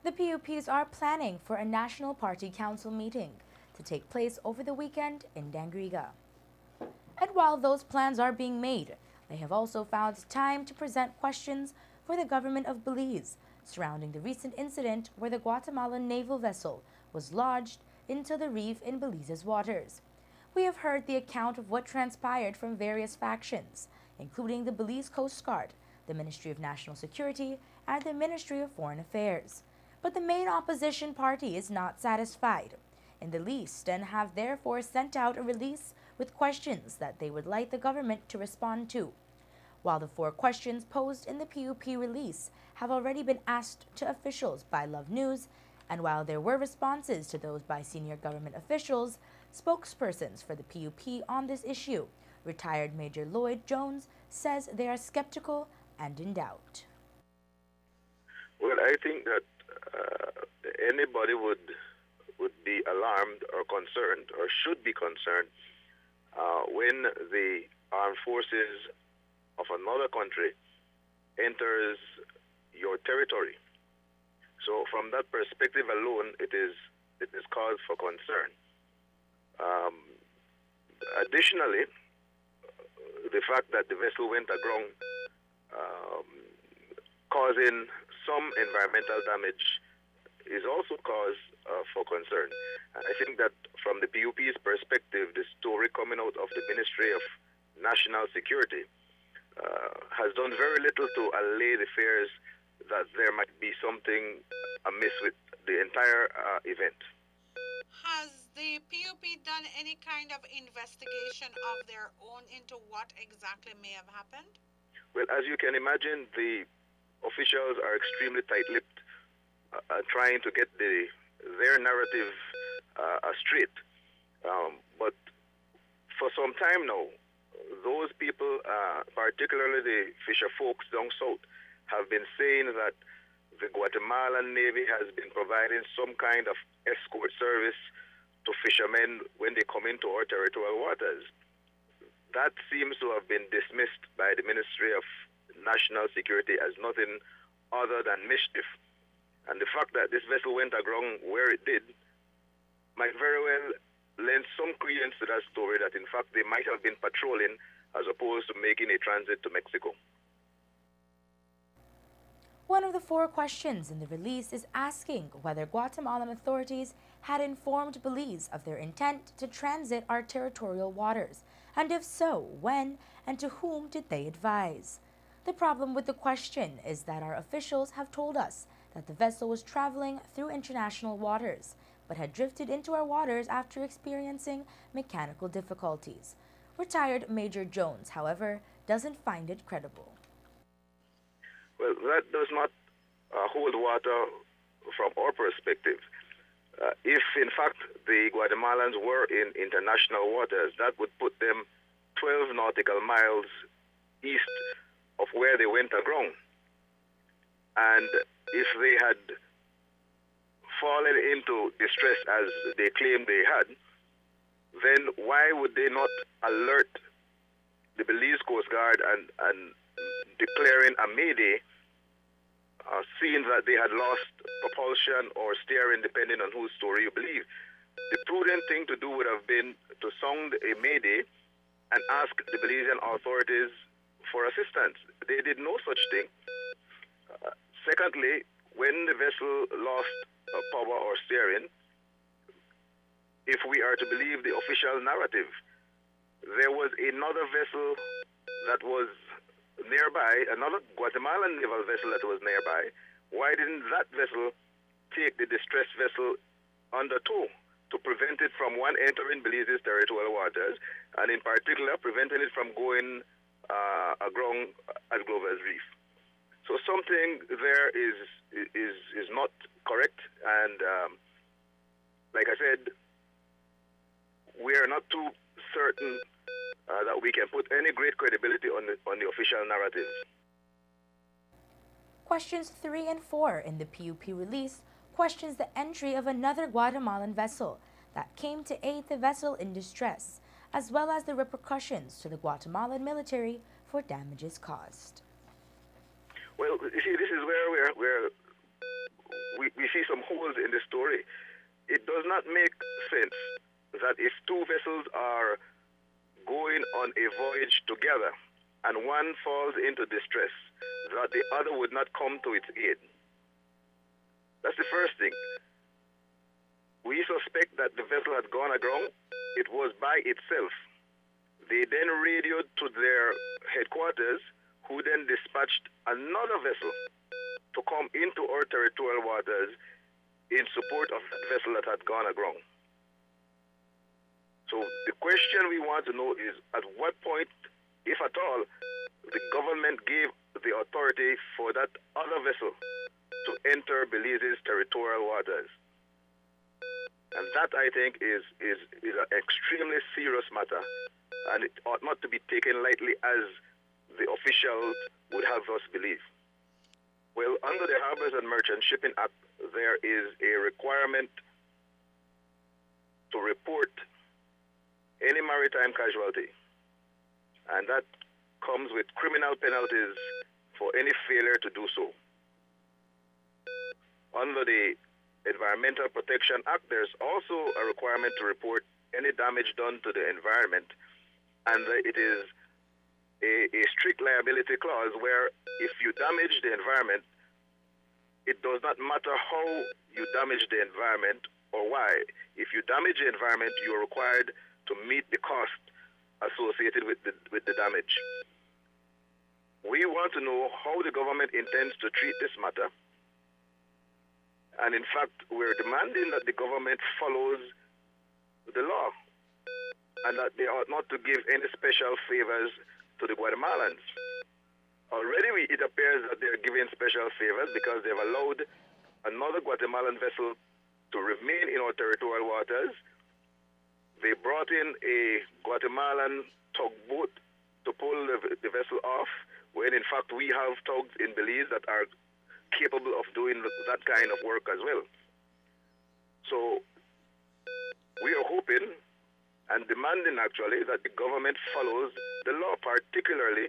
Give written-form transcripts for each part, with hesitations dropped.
The PUPs are planning for a National Party Council meeting to take place over the weekend in Dangriga. And while those plans are being made, they have also found time to present questions for the government of Belize surrounding the recent incident where the Guatemalan naval vessel was lodged into the reef in Belize's waters. We have heard the account of what transpired from various factions, including the Belize Coast Guard, the Ministry of National Security, and the Ministry of Foreign Affairs. But the main opposition party is not satisfied in the least and have therefore sent out a release with questions that they would like the government to respond to. While the 4 questions posed in the PUP release have already been asked to officials by Love News, and while there were responses to those by senior government officials, spokespersons for the PUP on this issue, retired Major Lloyd Jones, says they are skeptical and in doubt. Well, I think that anybody would be alarmed or concerned or should be concerned when the armed forces of another country enters your territory. So from that perspective alone, it is cause for concern. Additionally, the fact that the vessel went aground, causing some environmental damage, is also cause for concern. I think that from the PUP's perspective, the story coming out of the Ministry of National Security has done very little to allay the fears that there might be something amiss with the entire event. Has the PUP done any kind of investigation of their own into what exactly may have happened? Well, as you can imagine, the officials are extremely tight-lipped, trying to get their narrative straight. But for some time now, those people, particularly the fisher folks down south, have been saying that the Guatemalan Navy has been providing some kind of escort service to fishermen when they come into our territorial waters. That seems to have been dismissed by the Ministry of National Security as nothing other than mischief. And the fact that this vessel went aground where it did might very well lend some credence to that story, that in fact they might have been patrolling as opposed to making a transit to Mexico. One of the 4 questions in the release is asking whether Guatemalan authorities had informed Belize of their intent to transit our territorial waters, and if so, when and to whom did they advise? The problem with the question is that our officials have told us that the vessel was traveling through international waters, but had drifted into our waters after experiencing mechanical difficulties. Retired Major Jones, however, doesn't find it credible. Well, that does not hold water from our perspective. If, in fact, the Guatemalans were in international waters, that would put them 12 nautical miles east of where they went aground. And if they had fallen into distress as they claimed they had, then why would they not alert the Belize Coast Guard and declaring a mayday, seeing that they had lost propulsion or steering, depending on whose story you believe? The prudent thing to do would have been to sound a mayday and ask the Belizean authorities for assistance. They did no such thing. Secondly, when the vessel lost power or steering, if we are to believe the official narrative, there was another vessel that was nearby, another Guatemalan naval vessel that was nearby. Why didn't that vessel take the distressed vessel under tow to prevent it from, one, entering Belize's territorial waters, and in particular preventing it from going aground at Glover's Reef? So something there is not correct, and like I said, we are not too certain that we can put any great credibility on the official narrative. Questions 3 and 4 in the PUP release questions the entry of another Guatemalan vessel that came to aid the vessel in distress, as well as the repercussions to the Guatemalan military for damages caused. Well, you see, this is where we see some holes in the story. It does not make sense that if two vessels are going on a voyage together and one falls into distress, that the other would not come to its aid. That's the first thing. We suspect that the vessel had gone aground. It was by itself. They then radioed to their headquarters, who then dispatched another vessel to come into our territorial waters in support of that vessel that had gone aground. So the question we want to know is, at what point, if at all, the government gave the authority for that other vessel to enter Belize's territorial waters? And that, I think, is an extremely serious matter, and it ought not to be taken lightly as the officials would have us believe. Well, under the Harbors and Merchant Shipping Act, there is a requirement to report any maritime casualty, and that comes with criminal penalties for any failure to do so. Under the Environmental Protection Act, there's also a requirement to report any damage done to the environment, and it is a strict liability clause where if you damage the environment, it does not matter how you damage the environment or why. If you damage the environment, you're required to meet the cost associated with the damage. We want to know how the government intends to treat this matter. And in fact, we're demanding that the government follows the law and that they ought not to give any special favors to the Guatemalans. Already it appears that they're giving special favors because they've allowed another Guatemalan vessel to remain in our territorial waters. They brought in a Guatemalan tugboat to pull the vessel off, when in fact we have tugs in Belize that are capable of doing that kind of work as well. So we are hoping and demanding actually that the government follows the law, particularly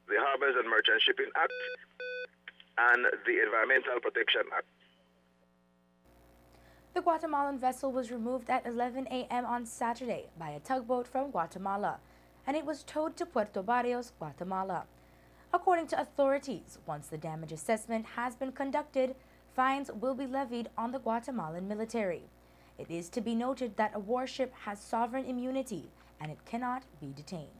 the Harbors and Merchant Shipping Act and the Environmental Protection Act. The Guatemalan vessel was removed at 11 a.m. on Saturday by a tugboat from Guatemala, and it was towed to Puerto Barrios, Guatemala. According to authorities, once the damage assessment has been conducted, fines will be levied on the Guatemalan military. It is to be noted that a warship has sovereign immunity and it cannot be detained.